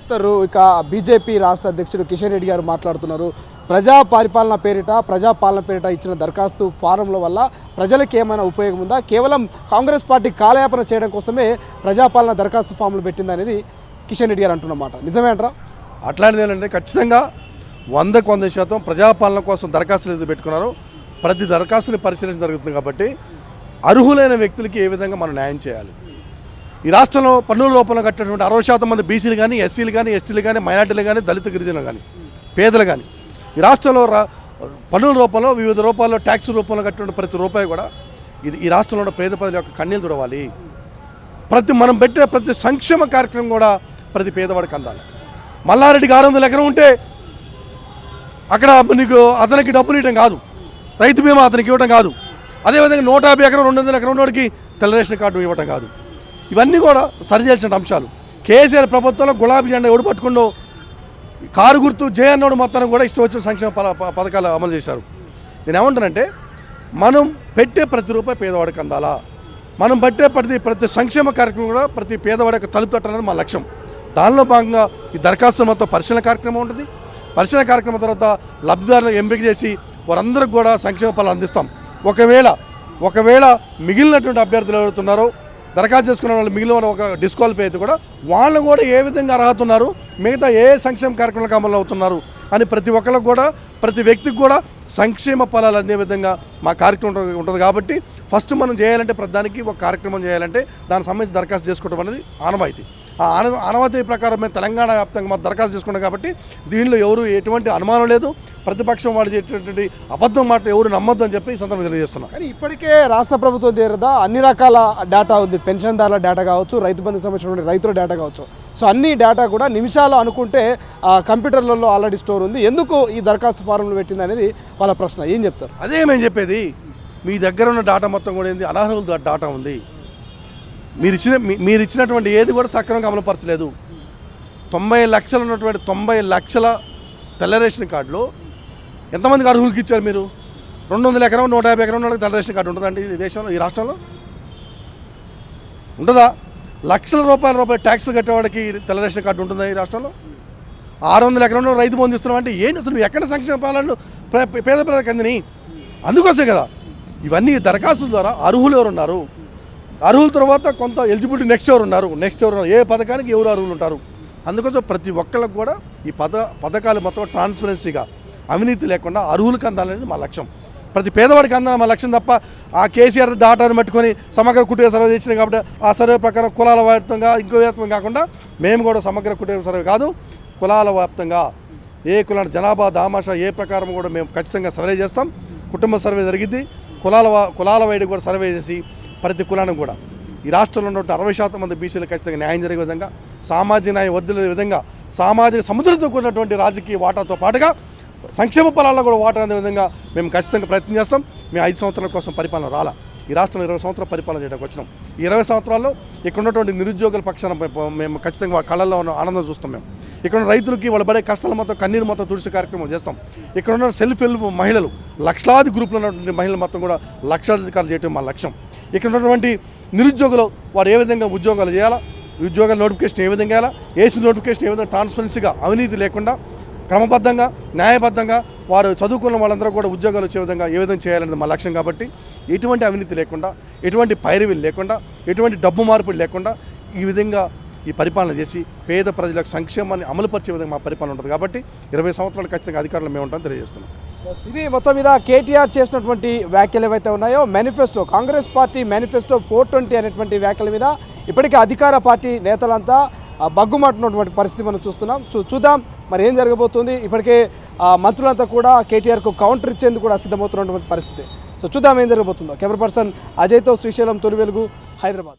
చెప్తారు? ఇక బీజేపీ రాష్ట్ర అధ్యక్షుడు కిషన్ రెడ్డి గారు మాట్లాడుతున్నారు. ప్రజా పాలన పేరిట ఇచ్చిన దరఖాస్తు ఫారంల వల్ల ప్రజలకు ఏమైనా ఉపయోగం ఉందా? కేవలం కాంగ్రెస్ పార్టీ కాలయాపన చేయడం కోసమే ప్రజాపాలన దరఖాస్తు ఫామ్లు పెట్టిందనేది కిషన్ రెడ్డి గారు అంటున్నమాట. నిజమే అంటారా? అట్లాంటిది ఏంటంటే ఖచ్చితంగా 100% ప్రజాపాలన కోసం దరఖాస్తులు పెట్టుకున్నారు. ప్రతి దరఖాస్తుని పరిశీలన జరుగుతుంది కాబట్టి అర్హులైన వ్యక్తులకి ఏ విధంగా మనం న్యాయం చేయాలి. ఈ రాష్ట్రంలో పన్నుల రూపంలో కట్టినటువంటి 60% మంది బీసీలు కానీ, ఎస్సీలు కానీ, ఎస్టీలు కానీ, మైనార్టీలు కానీ, దళిత గిరిజనులు కానీ, పేదలు కానీ ఈ రాష్ట్రంలో పన్నుల రూపంలో వివిధ రూపాల్లో ట్యాక్స్ రూపంలో కట్టిన ప్రతి రూపాయి కూడా ఈ రాష్ట్రంలో ఉన్న పేద ప్రజల యొక్క కన్నీళ్ళు తుడవాలి. మనం పెట్టే ప్రతి సంక్షేమ కార్యక్రమం కూడా ప్రతి పేదవాడికి అందాలి. మల్లారెడ్డికి 600 ఎకరం ఉంటే అక్కడ నీకు అతనికి డబ్బులు ఇవ్వడం కాదు, రైతు బీమా అతనికి ఇవ్వడం కాదు, అదేవిధంగా 150 ఎకరం 200 ఎకరం ఉన్నవాడికి తెల్ల రేషన్ కార్డు ఇవ్వడం కాదు. ఇవన్నీ కూడా సరిచేయాల్సిన అంశాలు. కేసీఆర్ ప్రభుత్వంలో గులాబీ జెండా ఎవడు పట్టుకుండో కారు గుర్తు జయన్నోడు మొత్తాన్ని కూడా ఇష్టం వచ్చిన సంక్షేమ పథకాలు అమలు చేశారు. నేను ఏమంటానంటే మనం పెట్టే ప్రతి రూపాయి పేదవాడికి అందాలా. మనం పెట్టే ప్రతి సంక్షేమ కార్యక్రమం కూడా ప్రతి పేదవాడికి తలుపు తట్టాలని మా లక్ష్యం. దానిలో భాగంగా ఈ దరఖాస్తు మొత్తం పరిశీలన కార్యక్రమం ఉంటుంది. పరిశీలన కార్యక్రమం తర్వాత లబ్ధిదారులను ఎంపిక చేసి వారందరికి కూడా సంక్షేమ ఫలాలు అందిస్తాం. ఒకవేళ మిగిలినటువంటి అభ్యర్థులు ఎవరుతున్నారో దరఖాస్తు చేసుకున్న వాళ్ళు మిగిలిన ఒక డిస్క్వాలిఫై అయితే కూడా వాళ్ళని కూడా ఏ విధంగా అర్హత ఉన్నారు, మిగతా ఏ సంక్షేమ కార్యక్రమాలకు అమలు అవుతున్నారు అని ప్రతి ఒక్కరికి కూడా ప్రతి వ్యక్తికి కూడా సంక్షేమ ఫలాలు అందే విధంగా మా కార్యక్రమం ఉంటుంది. కాబట్టి ఫస్ట్ మనం చేయాలంటే ప్రధానికి ఒక కార్యక్రమం చేయాలంటే దానికి సంబంధించి దరఖాస్తు చేసుకోవడం అనేది ఆనవాయితీ. ఆ ఆనవాయితీ ప్రకారం మేము తెలంగాణ వ్యాప్తంగా మాకు దరఖాస్తు చేసుకున్నాం కాబట్టి దీనిలో ఎవరు ఎటువంటి అనుమానం లేదు. ప్రతిపక్షం వాళ్ళు చేసేటువంటి అబద్ధం మాట ఎవరు నమ్మొద్దు అని చెప్పి ఈ సందర్భంగా తెలియజేస్తున్నాం. కానీ ఇప్పటికే రాష్ట్ర ప్రభుత్వం దగ్గర అన్ని రకాల డేటా ఉంది. పెన్షన్దారుల డేటా కావచ్చు, రైతు బంధుకు సంబంధించిన రైతుల డేటా కావచ్చు. సో అన్ని డేటా కూడా నిమిషాలు అనుకుంటే కంప్యూటర్లలో ఆల్రెడీ స్టోర్ ఉంది. ఎందుకు ఈ దరఖాస్తు ఫారంలు పెట్టింది అనేది వాళ్ళ ప్రశ్న. ఏం చెప్తారు? అదే మేము చెప్పేది, మీ దగ్గర ఉన్న డేటా మొత్తం కూడా ఏంది అనర్హుల డేటా ఉంది. మీరు ఇచ్చినటువంటి ఏది కూడా సక్రమంగా అమలుపరచలేదు. 90 లక్షలు ఉన్నటువంటి 90 లక్షల తెల్ల రేషన్ కార్డులో ఎంతమందికి అర్హులకి ఇచ్చారు మీరు? 200 ఎకరం 150 ఎకరం ఉన్న తెల్ల రేషన్ కార్డు ఉంటుందండి ఈ దేశంలో, ఈ రాష్ట్రంలో ఉంటుందా? లక్షల రూపాయల ట్యాక్స్లు కట్టేవాడికి తెల్ల రేషన్ కార్డు ఉంటుందా ఈ రాష్ట్రంలో? 600 ఎకరంలో రైతు పొందిస్తున్నాం అంటే ఏంటి అసలు? నువ్వు ఎక్కడ సంక్షేమ పాలనలు పేద ప్రజలకు అందిని? అందుకోసమే కదా ఇవన్నీ దరఖాస్తుల ద్వారా అర్హులు ఎవరు ఉన్నారు, అర్హుల తర్వాత కొంత ఎలిజిబిలిటీ నెక్స్ట్ ఎవరు ఉన్నారు, ఏ పథకానికి ఎవరు అర్హులు ఉంటారు. అందుకోసం ప్రతి ఒక్కళ్ళకు కూడా ఈ పథకాలు మొత్తం ట్రాన్స్పరెన్సీగా అవినీతి లేకుండా అర్హులకు అందాలనేది మా లక్ష్యం. ప్రతి పేదవాడికి అందాలని మా లక్ష్యం తప్ప ఆ కేసీఆర్ డాటాను పట్టుకొని సమగ్ర కుటుంబ సర్వే తెచ్చినాయి కాబట్టి ఆ సర్వే ప్రకారం కులాల వ్యాప్తంగా ఇంకో వ్యాప్తంగా కాకుండా మేము కూడా సమగ్ర కుటుంబ సర్వే కాదు, కులాల వ్యాప్తంగా ఏ కులాల జనాభా దామాషా ఏ ప్రకారం కూడా మేము ఖచ్చితంగా సర్వే చేస్తాం. కుటుంబ సర్వే జరిగింది, కులాల వైపు కూడా సర్వే చేసి ప్రతి కులానికి కూడా ఈ రాష్ట్రంలో ఉన్న 60% మంది బీసీలు ఖచ్చితంగా న్యాయం జరిగే విధంగా, సామాజిక న్యాయం వర్ధిల్లే విధంగా, సామాజిక సముద్రంతో కూడినటువంటి రాజకీయ వాటాతో పాటుగా సంక్షేమ ఫలాల్లో కూడా వాటా అనే విధంగా మేము ఖచ్చితంగా ప్రయత్నం చేస్తాం. మేము 5 సంవత్సరాల కోసం పరిపాలన రాలా, ఈ రాష్ట్రంలో 20 సంవత్సరాల పరిపాలన చేయడానికి వచ్చినాం. ఈ 20 సంవత్సరాల్లో ఇక్కడ ఉన్నటువంటి నిరుద్యోగుల పక్షాన మేము ఖచ్చితంగా వాళ్ళ కళ్ళల్లో ఉన్న ఆనందం చూస్తాం. మేము ఇక్కడ ఉన్న రైతులకి వాళ్ళు పడే కష్టాల మొత్తం కన్నీరు మొత్తం తుడిచే కార్యక్రమం చేస్తాం. ఇక్కడ ఉన్న సెల్ఫ్ హెల్ప్ మహిళలు లక్షలాది గ్రూపులు ఉన్నటువంటి మహిళలు మొత్తం కూడా లక్షాధికారులు చేయడం మా లక్ష్యం. ఇక్కడ ఉన్నటువంటి నిరుద్యోగులు వారు ఏ విధంగా ఉద్యోగాలు చేయాలా, ఉద్యోగాల నోటిఫికేషన్ ఏ విధంగా చేయాలా, ఏసీ నోటిఫికేషన్ ఏ విధంగా ట్రాన్స్పరెన్సీగా అవినీతి లేకుండా క్రమబద్ధంగా న్యాయబద్ధంగా వారు చదువుకున్న వాళ్ళందరూ కూడా ఉద్యోగాలు వచ్చే విధంగా ఏ విధంగా చేయాలనేది మా లక్ష్యం. కాబట్టి ఎటువంటి అవినీతి లేకుండా, ఎటువంటి పైరవీలు లేకుండా, ఎటువంటి డబ్బు మార్పిడి లేకుండా ఈ విధంగా ఈ పరిపాలన చేసి పేద ప్రజలకు సంక్షేమాన్ని అమలుపరిచే విధంగా మా పరిపాలన ఉంటుంది. కాబట్టి 20 సంవత్సరాలు ఖచ్చితంగా అధికారులు మేము ఉంటామని తెలియజేస్తున్నాం. ఇది మొత్తం మీద కేటీఆర్ చేసినటువంటి వ్యాఖ్యలు ఏవైతే ఉన్నాయో మేనిఫెస్టో, కాంగ్రెస్ పార్టీ మేనిఫెస్టో 420 అనేటువంటి వ్యాఖ్యల మీద ఇప్పటికే అధికార పార్టీ నేతలంతా బగ్గుమంటున్నటువంటి పరిస్థితి మనం చూస్తున్నాం. చూద్దాం మరి ఏం జరగబోతుంది. ఇప్పటికే మంత్రులంతా కూడా కేటీఆర్కు కౌంటర్ ఇచ్చేందుకు కూడా సిద్ధమవుతున్నటువంటి పరిస్థితి. సో చూద్దాం ఏం జరగబోతుందో. కెమెరా పర్సన్ అజయ్తో శ్రీశైలం, తొలి వెలుగు, హైదరాబాద్.